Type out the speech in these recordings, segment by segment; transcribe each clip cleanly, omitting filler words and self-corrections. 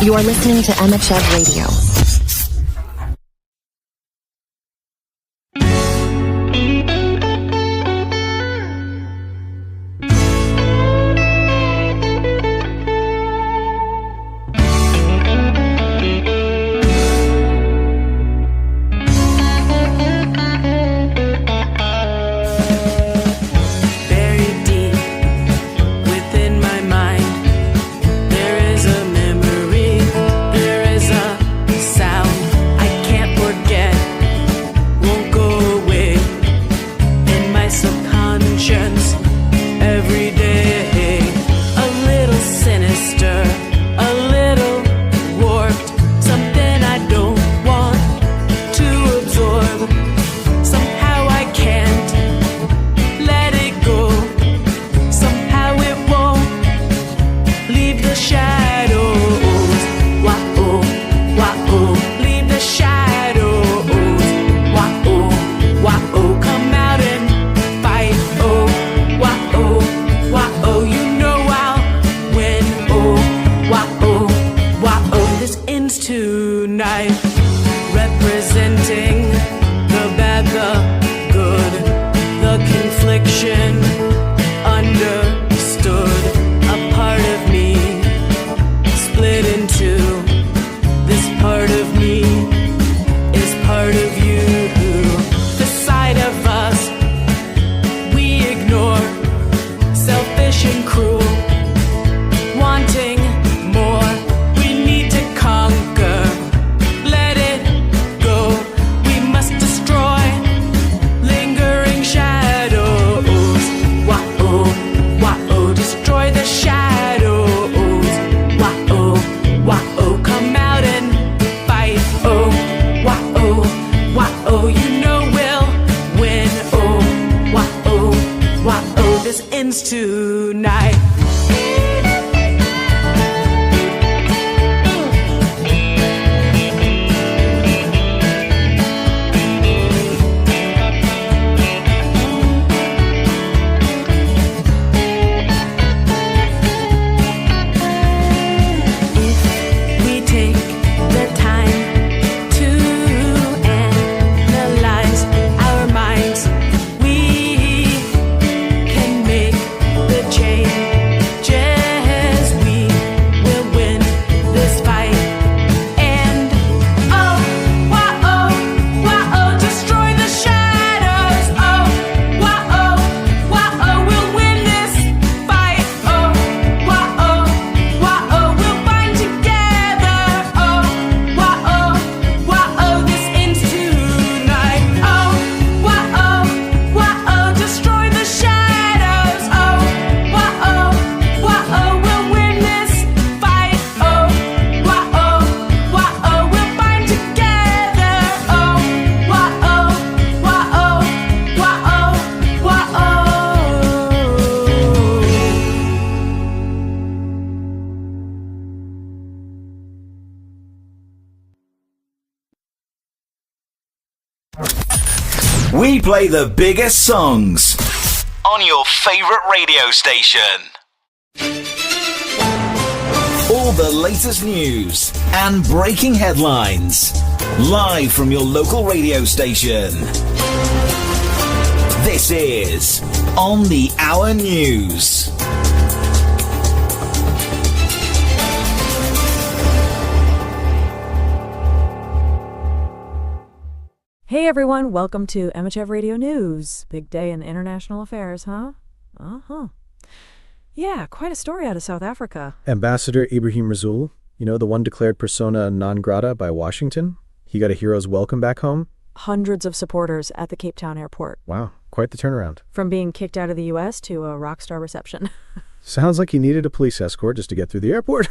You are listening to Emmachev Radio. Tonight. We play the biggest songs on your favorite radio station. All the latest news and breaking headlines, live from your local radio station. This is On the Hour News. Hey everyone, welcome to Emmachev Radio News. Big day in international affairs, huh? Yeah, quite a story out of South Africa. Ambassador Ibrahim Rasool, the one declared persona non grata by Washington, he got a hero's welcome back home. Hundreds of supporters at the Cape Town airport. Wow, quite the turnaround. From being kicked out of the U.S. to a rock star reception. Sounds like he needed a police escort just to get through the airport.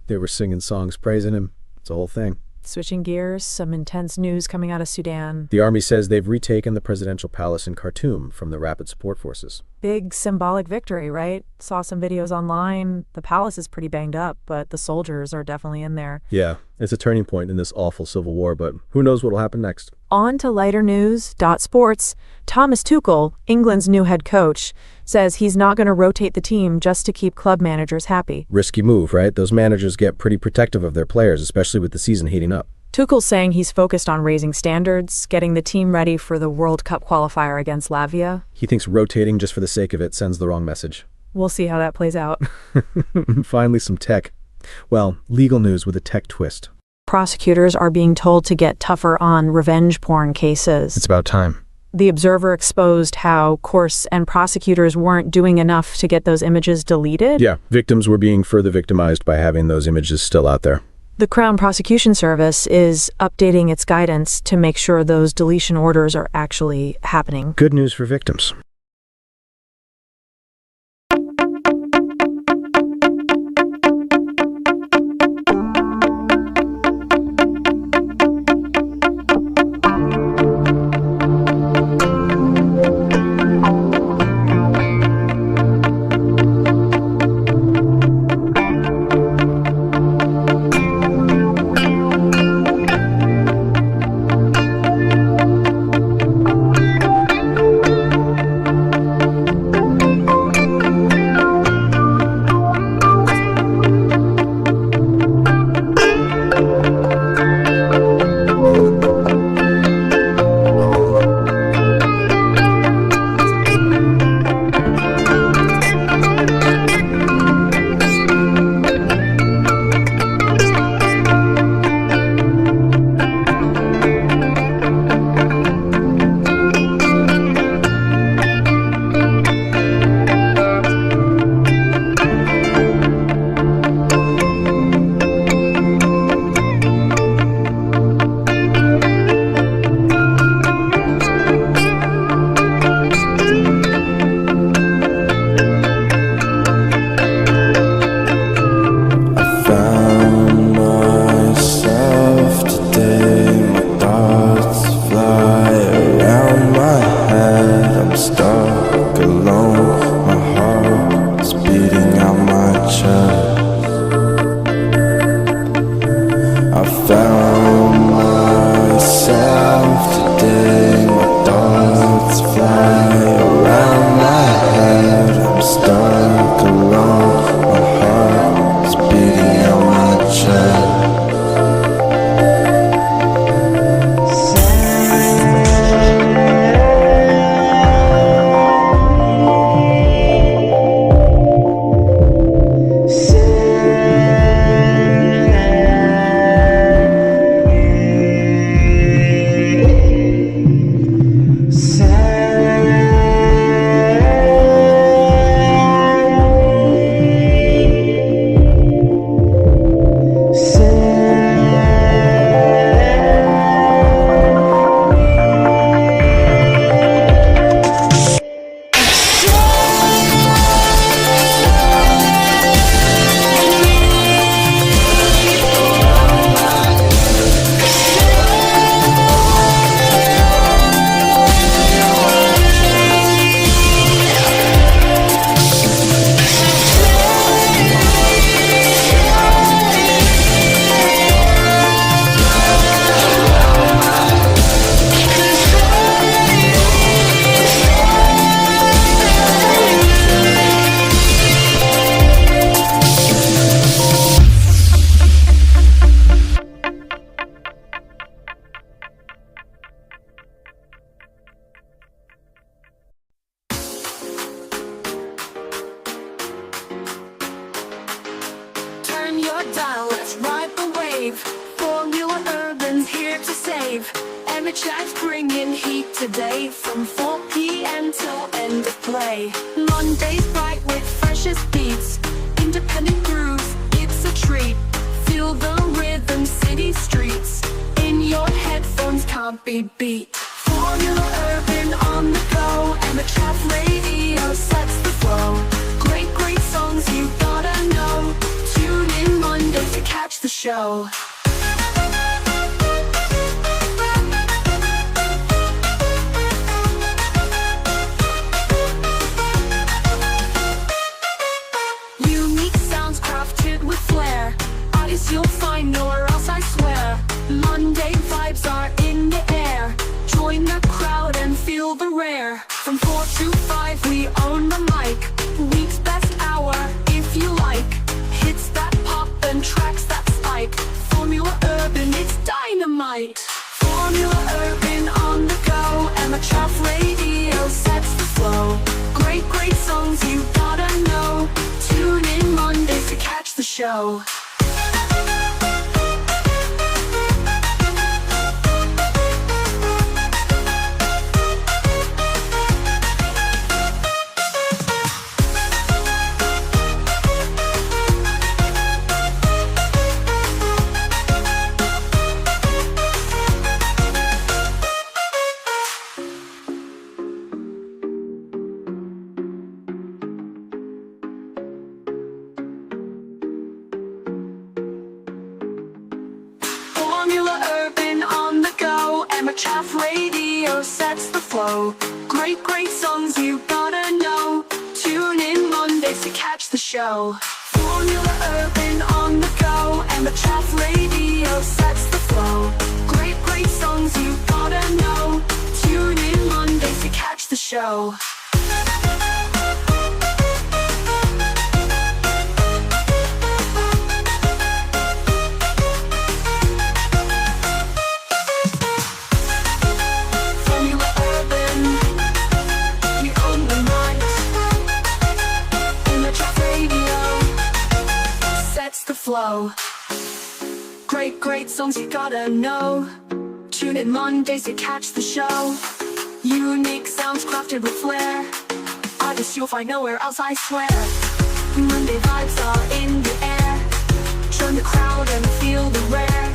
They were singing songs praising him. It's a whole thing. Switching gears, some intense news coming out of Sudan. The army says they've retaken the presidential palace in Khartoum from the rapid support forces. big symbolic victory, right? Saw some videos online. The palace is pretty banged up, but the soldiers are definitely in there. Yeah, it's a turning point in this awful civil war, but who knows what'll happen next. On to lighter news. Sports. Thomas Tuchel, England's new head coach, says he's not going to rotate the team just to keep club managers happy. Risky move, right? Those managers get pretty protective of their players, especially with the season heating up. Tuchel's saying he's focused on raising standards, getting the team ready for the World Cup qualifier against Latvia. He thinks rotating just for the sake of it sends the wrong message. We'll see how that plays out. Finally, some tech. Well, legal news with a tech twist. Prosecutors are being told to get tougher on revenge porn cases. It's about time. The Observer exposed how courts and prosecutors weren't doing enough to get those images deleted. Yeah, victims were being further victimized by having those images still out there. The Crown Prosecution Service is updating its guidance to make sure those deletion orders are actually happening. Good news for victims. Emmachev bringing heat today from 4 p.m. till end of play. Mondays bright with freshest beats, independent grooves, it's a treat. Feel the rhythm, city streets, in your headphones can't be beat. Formula Urban on the go, Emmachev Radio sets the flow. Great, great songs you gotta know. Tune in Monday to catch the show. feel the rare. From 4 to 5 we own the mic. Week's best hour, if you like. Hits that pop and tracks that spike. Formula Urban, it's dynamite. Formula Urban on the go. Emmachev Radio sets the flow. Great songs you gotta know. Tune in Mondays to catch the show. Formula Urban on the go. Emmachev Radio sets the flow. Great songs you gotta know. Tune in Mondays to catch the show. Formula Urban on the go. Emmachev Radio sets the flow. Great songs you gotta know. Tune in Mondays to catch the show. Flow. Great songs you gotta know. Tune in Mondays to catch the show. Unique sounds crafted with flair. Artists you'll find nowhere else, I swear. Monday vibes are in the air. Join the crowd and feel the rare.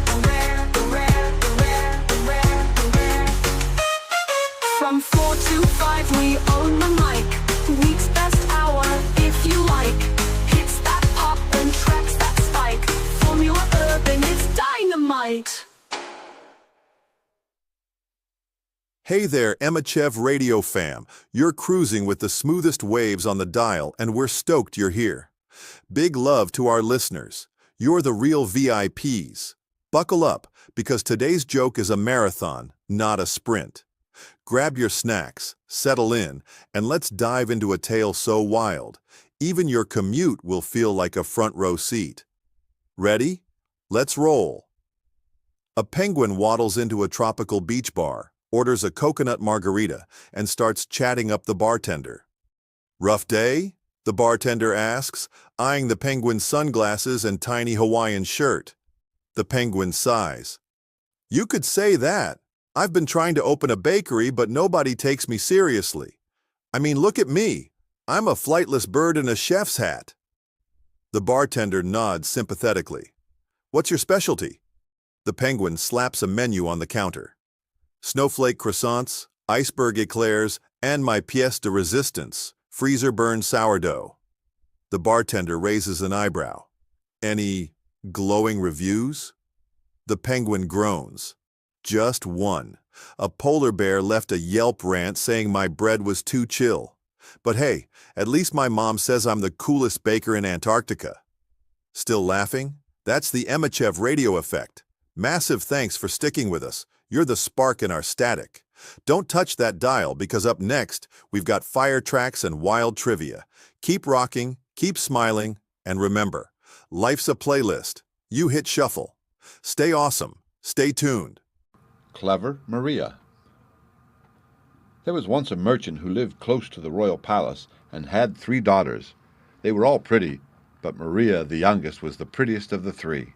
From 4 to 5 we own the mic. Week's best hour, if you like. Hits that pop and tracks that spike. Formula Urban, it's dynamite. Hey there, Emmachev Radio fam. You're cruising with the smoothest waves on the dial, and we're stoked you're here. Big love to our listeners. You're the real VIPs. Buckle up, because today's joke is a marathon, not a sprint. Grab your snacks, settle in, and let's dive into a tale so wild, even your commute will feel like a front row seat. Ready? Let's roll. A penguin waddles into a tropical beach bar, orders a coconut margarita, and starts chatting up the bartender. Rough day? The bartender asks, eyeing the penguin's sunglasses and tiny Hawaiian shirt. The penguin sighs. You could say that. I've been trying to open a bakery, but nobody takes me seriously. I mean, look at me. I'm a flightless bird in a chef's hat. The bartender nods sympathetically. What's your specialty? The penguin slaps a menu on the counter. Snowflake croissants, iceberg eclairs, and my pièce de résistance, freezer-burned sourdough. The bartender raises an eyebrow. Any glowing reviews? The penguin groans. Just one. A polar bear left a Yelp rant saying my bread was too chill. But hey, at least my mom says I'm the coolest baker in Antarctica. Still laughing? That's the Emmachev Radio effect. Massive thanks for sticking with us. You're the spark in our static. Don't touch that dial, because up next, we've got fire tracks and wild trivia. Keep rocking, keep smiling, and remember, life's a playlist. You hit shuffle. Stay awesome. Stay tuned. Clever Maria. There was once a merchant who lived close to the royal palace and had 3 daughters. They were all pretty, but Maria, the youngest, was the prettiest of the 3.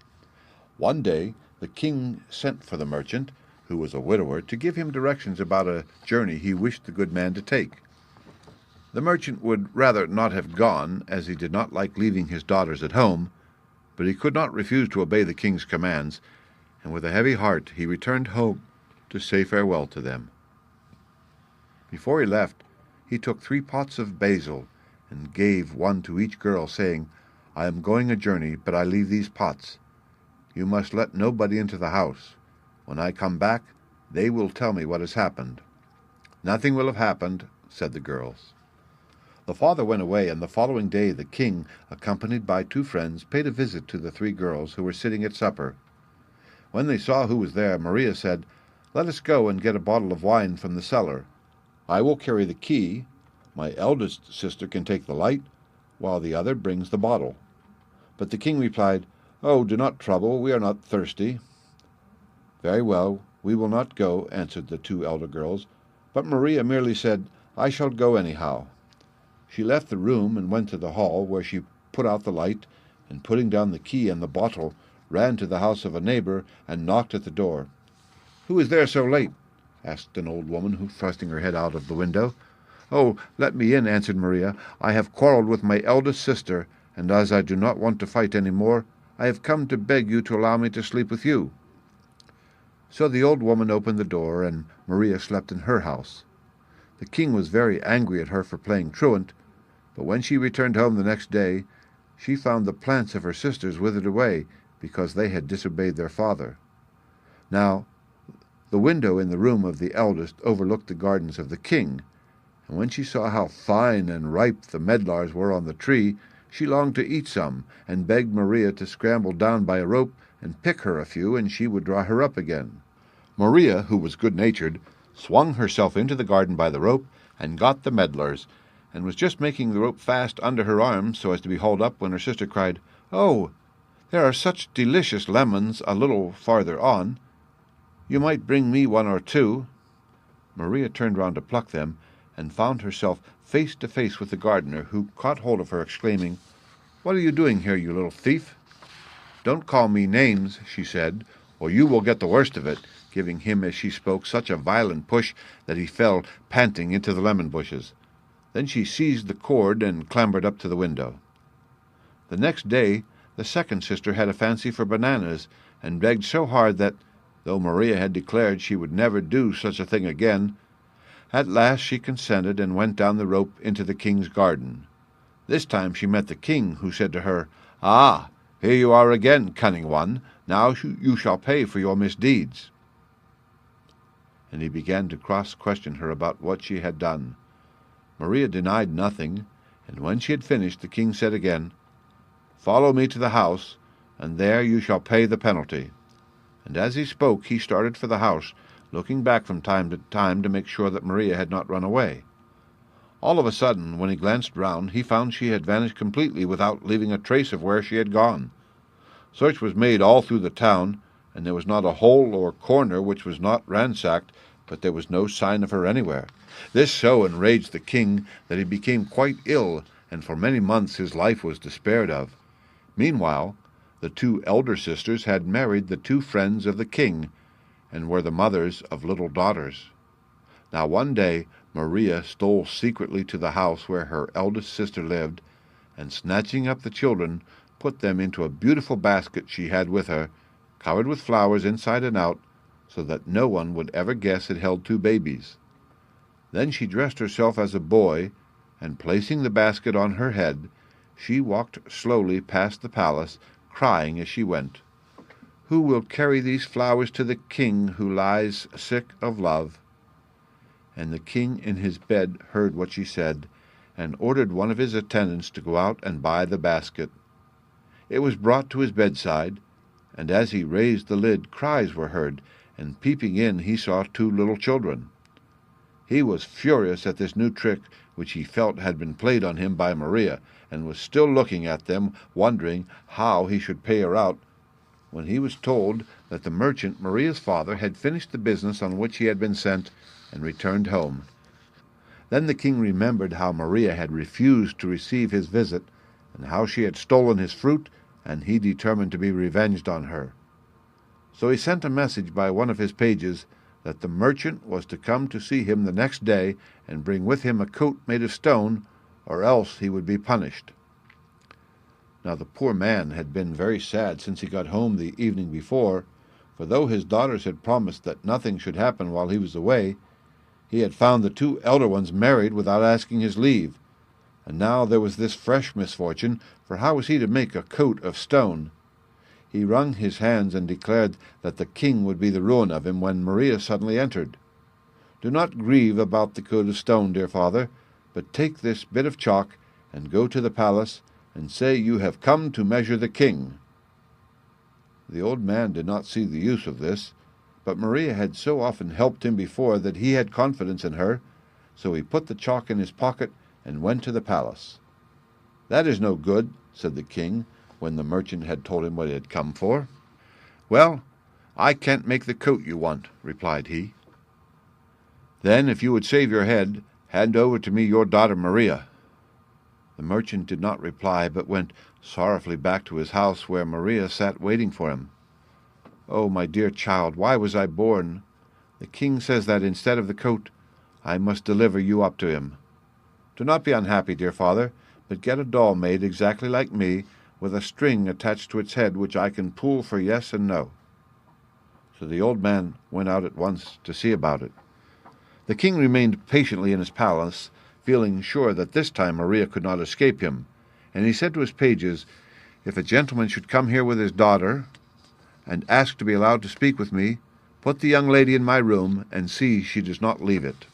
One day, the king sent for the merchant, who was a widower, to give him directions about a journey he wished the good man to take. The merchant would rather not have gone, as he did not like leaving his daughters at home, but he could not refuse to obey the king's commands, and with a heavy heart he returned home to say farewell to them. Before he left, he took 3 pots of basil and gave one to each girl, saying, I am going a journey, but I leave these pots. You must let nobody into the house. When I come back, they will tell me what has happened. Nothing will have happened, said the girls. The father went away, and the following day the king, accompanied by 2 friends, paid a visit to the 3 girls who were sitting at supper. When they saw who was there, Maria said, Let us go and get a bottle of wine from the cellar. I will carry the key. My eldest sister can take the light, while the other brings the bottle." But the king replied, "Oh, do not trouble, we are not thirsty." "Very well, we will not go," answered the two elder girls, but Maria merely said, "I shall go anyhow." She left the room and went to the hall, where she put out the light, and putting down the key and the bottle, ran to the house of a neighbor and knocked at the door. "Who is there so late?" asked an old woman, who thrusting her head out of the window. "Oh, let me in," answered Maria. "I have quarreled with my eldest sister, and as I do not want to fight any more, I have come to beg you to allow me to sleep with you." So the old woman opened the door, and Maria slept in her house. The king was very angry at her for playing truant, but when she returned home the next day, she found the plants of her sisters withered away, because they had disobeyed their father. Now, the window in the room of the eldest overlooked the gardens of the king, and when she saw how fine and ripe the medlars were on the tree, she longed to eat some, and begged Maria to scramble down by a rope and pick her a few, and she would draw her up again. Maria, who was good-natured, swung herself into the garden by the rope, and got the medlars, and was just making the rope fast under her arms so as to be hauled up, when her sister cried, "Oh, there are such delicious lemons a little farther on. You might bring me one or two." Maria turned round to pluck them, and found herself face to face with the gardener, who caught hold of her, exclaiming, "What are you doing here, you little thief?" "Don't call me names," she said, "or you will get the worst of it," giving him as she spoke such a violent push that he fell panting into the lemon bushes. Then she seized the cord and clambered up to the window. The next day the second sister had a fancy for bananas, and begged so hard that, though Maria had declared she would never do such a thing again, at last she consented and went down the rope into the king's garden. This time she met the king, who said to her, "Ah, here you are again, cunning one. Now you shall pay for your misdeeds." And he began to cross-question her about what she had done. Maria denied nothing, and when she had finished, the king said again, "Follow me to the house, and there you shall pay the penalty." And as he spoke, he started for the house, looking back from time to time to make sure that Maria had not run away. All of a sudden, when he glanced round, he found she had vanished completely without leaving a trace of where she had gone. Search was made all through the town, and there was not a hole or corner which was not ransacked, but there was no sign of her anywhere. This so enraged the king that he became quite ill, and for many months his life was despaired of. Meanwhile, the two elder sisters had married the two friends of the king, and were the mothers of little daughters. Now one day Maria stole secretly to the house where her eldest sister lived, and snatching up the children, put them into a beautiful basket she had with her, covered with flowers inside and out, so that no one would ever guess it held two babies. Then she dressed herself as a boy, and placing the basket on her head, she walked slowly past the palace, crying as she went, "Who will carry these flowers to the king who lies sick of love?" And the king in his bed heard what she said, and ordered one of his attendants to go out and buy the basket. It was brought to his bedside, and as he raised the lid, cries were heard, and peeping in he saw two little children. He was furious at this new trick which he felt had been played on him by Maria, and was still looking at them, wondering how he should pay her out, when he was told that the merchant, Maria's father, had finished the business on which he had been sent, and returned home. Then the king remembered how Maria had refused to receive his visit, and how she had stolen his fruit, and he determined to be revenged on her. So he sent a message by one of his pages that the merchant was to come to see him the next day, and bring with him a coat made of stone, or else he would be punished. Now the poor man had been very sad since he got home the evening before, for though his daughters had promised that nothing should happen while he was away, he had found the two elder ones married without asking his leave, and now there was this fresh misfortune, for how was he to make a coat of stone? He wrung his hands and declared that the king would be the ruin of him, when Maria suddenly entered. "Do not grieve about the coat of stone, dear father, but take this bit of chalk and go to the palace, and say you have come to measure the king." The old man did not see the use of this, but Maria had so often helped him before that he had confidence in her, So he put the chalk in his pocket and went to the palace. "That is no good," said the king, when the merchant had told him what he had come for. "Well, I can't make the coat you want," replied he. "Then, if you would save your head, hand over to me your daughter Maria." The merchant did not reply, but went sorrowfully back to his house, where Maria sat waiting for him. "Oh, my dear child, why was I born? The king says that instead of the coat, I must deliver you up to him. Do not be unhappy, dear father, but get a doll made exactly like me, with a string attached to its head which I can pull for yes and no." So the old man went out at once to see about it. The king remained patiently in his palace, feeling sure that this time Maria could not escape him, and he said to his pages, "If a gentleman should come here with his daughter, and ask to be allowed to speak with me, put the young lady in my room, and see she does not leave it."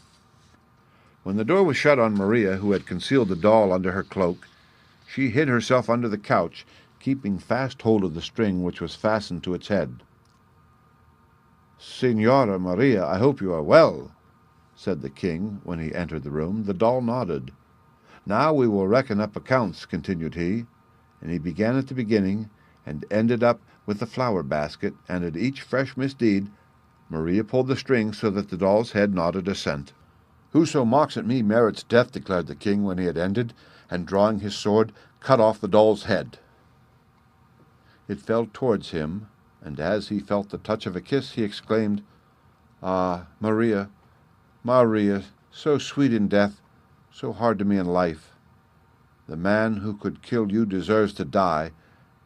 When the door was shut on Maria, who had concealed the doll under her cloak, she hid herself under the couch, keeping fast hold of the string which was fastened to its head. "Signora Maria, I hope you are well," said the king when he entered the room. The doll nodded. "Now we will reckon up accounts," continued he, and he began at the beginning and ended up with the flower basket, and at each fresh misdeed Maria pulled the string so that the doll's head nodded assent. "Whoso mocks at me merits death," declared the king when he had ended, and drawing his sword, cut off the doll's head. It fell towards him, and as he felt the touch of a kiss, he exclaimed, "Ah, Maria, Maria, so sweet in death, so hard to me in life. The man who could kill you deserves to die,"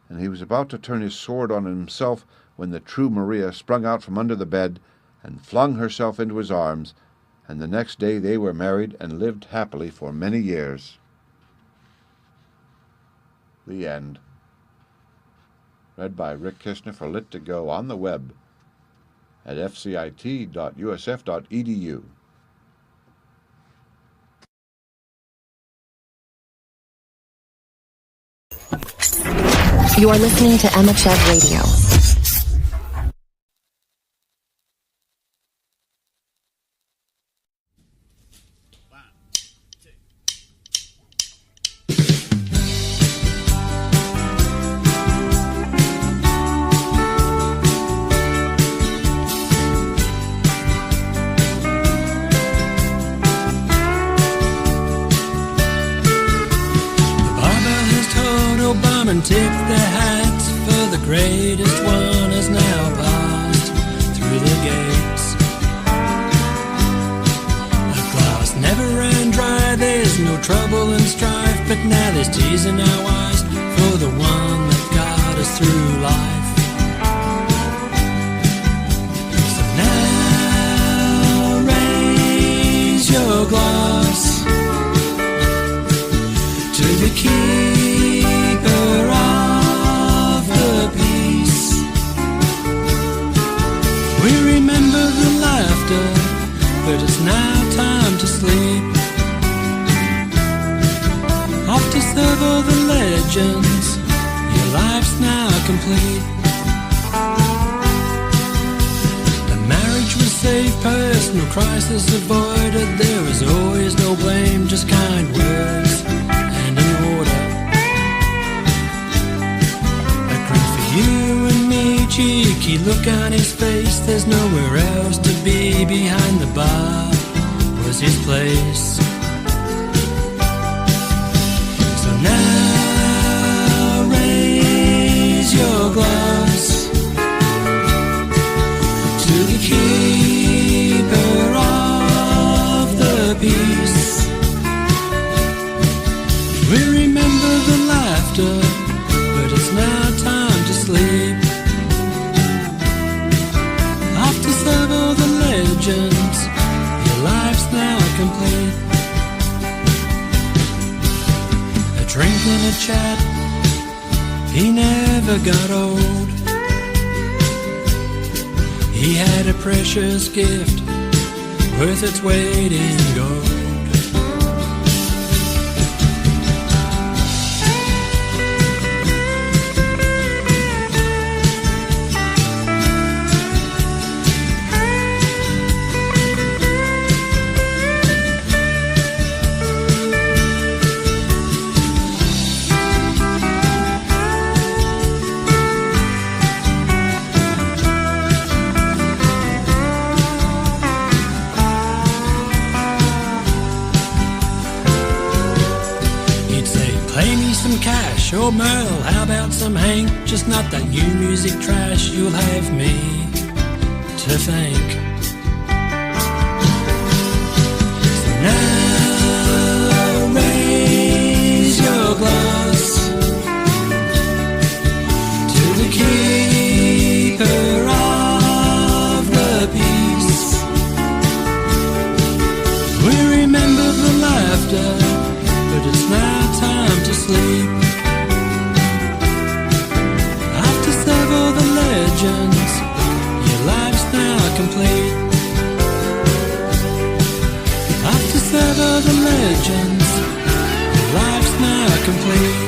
and he was about to turn his sword on himself when the true Maria sprung out from under the bed and flung herself into his arms, and the next day they were married and lived happily for many years. The end. Read by Rick Kishner for Lit2Go on the web at fcit.usf.edu. You are listening to Emmachev Radio. And tip their hats, for the greatest one has now passed through the gates. The glass never ran dry, there's no trouble and strife, but now there's tears in our eyes for the one that got us through life. So now raise your glass to the keeper of the peace. We remember the laughter, but it's now time to sleep. Off to serve all the legends, your life's now complete. The marriage was safe, personal crisis avoided. There was always no blame, just kind words and an order. You and me, cheeky look on his face. There's nowhere else to be. Behind the bar was his place. So now raise your glass to the keeper of the peace. We remember the laughter, but it's now time to sleep. Off to serve all the legends, your life's now complete. A drink and a chat, he never got old. He had a precious gift, worth its weight in gold. Play me some Cash or Merle, how about some Hank? Just not that new music trash, you'll have me to thank. So now raise your glass to the keeper of the peace. We remember the laughter, but it's now time to sleep. After several the legends, your life's now complete. After several the legends, your life's now complete.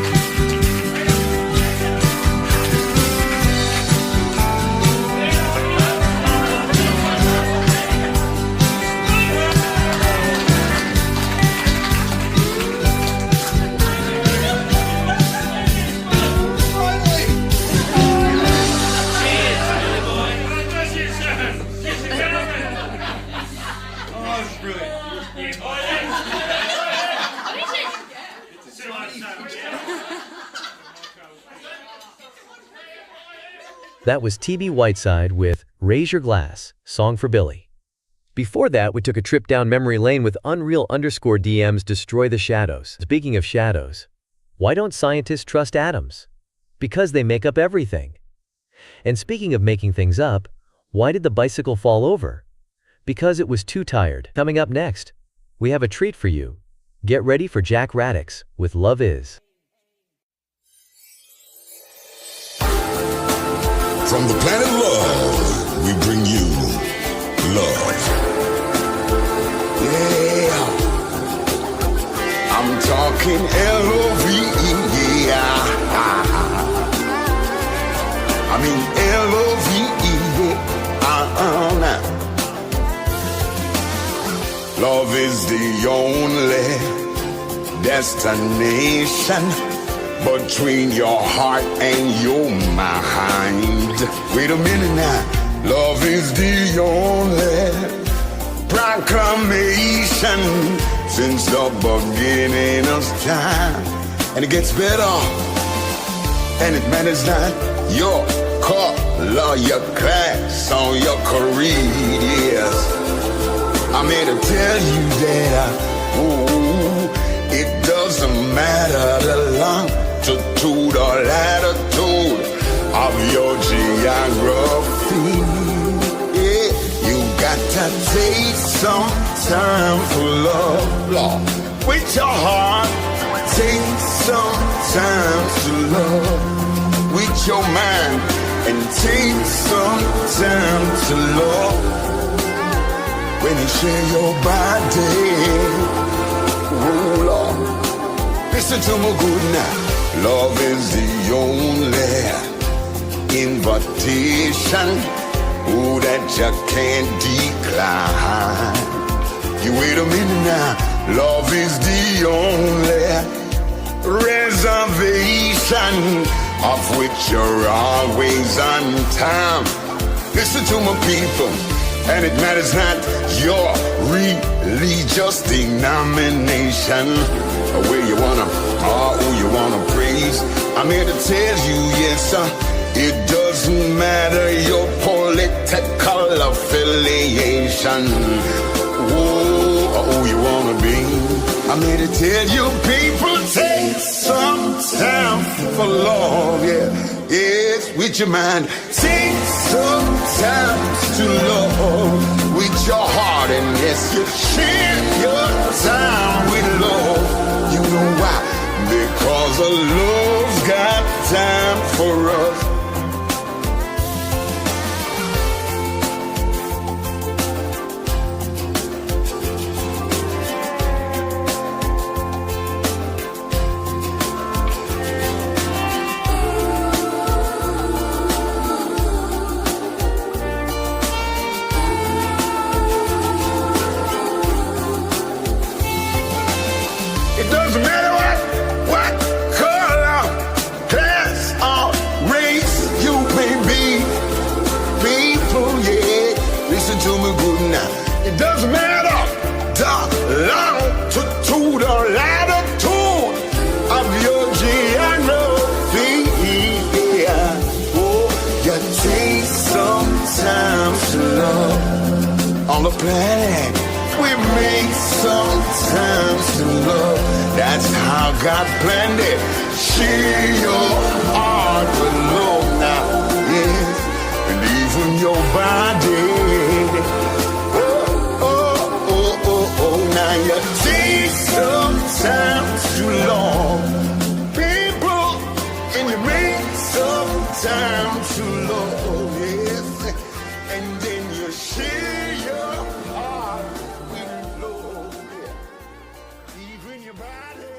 That was TB Whiteside with Raise Your Glass, Song for Billy. Before that, we took a trip down memory lane with Unreal_DM's Destroy the Shadows. Speaking of shadows, why don't scientists trust atoms? Because they make up everything. And speaking of making things up, why did the bicycle fall over? Because it was too tired. Coming up next, we have a treat for you. Get ready for Jack Radix with Love Is. From the planet Love, we bring you love. Yeah, I'm talking L-O-V-E, yeah. I mean L-O-V-E, now. Love is the only destination between your heart and your mind. Wait a minute now. Love is the only proclamation since the beginning of time. And it gets better. And it matters not your color, your class, or your creed. Yes, I'm here to tell you that it doesn't matter the longitude or latitude of your geography. Yeah, you got to take some time for love, Lord. With your heart, take some time to love. With your mind, and take some time to love. When you share your body, oh Lord, listen to me good now. Love is the only invitation, oh, that you can't decline. You wait a minute now. Love is the only reservation of which you're always on time. Listen to my people, and it matters not your religious denomination, or where you wanna, or who you wanna praise. I'm here to tell you, yes sir, it doesn't matter your political affiliation, or who you wanna be. I'm here to tell you people, take some time for love, yeah. Yes, with your mind, take some time to love with your heart, and yes, you share your time with love. You know why? Because a love's got time for us. It doesn't matter what color, class, or race you may be. People, yeah, listen to me good now. It doesn't matter the longitude or latitude of your planet. We make some time to love. That's how God planned it. Share your heart alone now, yes, and even your body. Now you take sometimes too long, people, and you make some time too long, yes, and then you share your heart with Lord, even your body.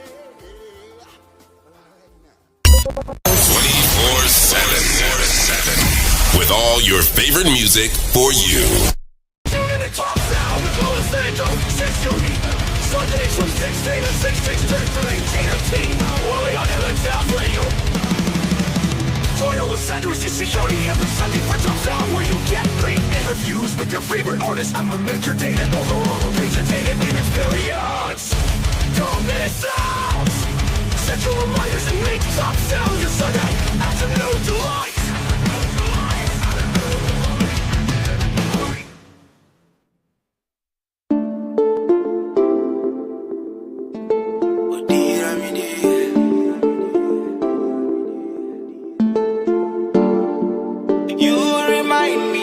24/7 with all your favorite music for you. Sundays from 16 to 16:33, GMT, only on LXL Radio. Toyota Sanders is security every Sunday for Jumps Out, where you get great interviews with your favorite artists. I'm a entertained and overall entertained experience. Don't miss out. Set your reminders and make top sound your Sunday afternoon delight. You remind me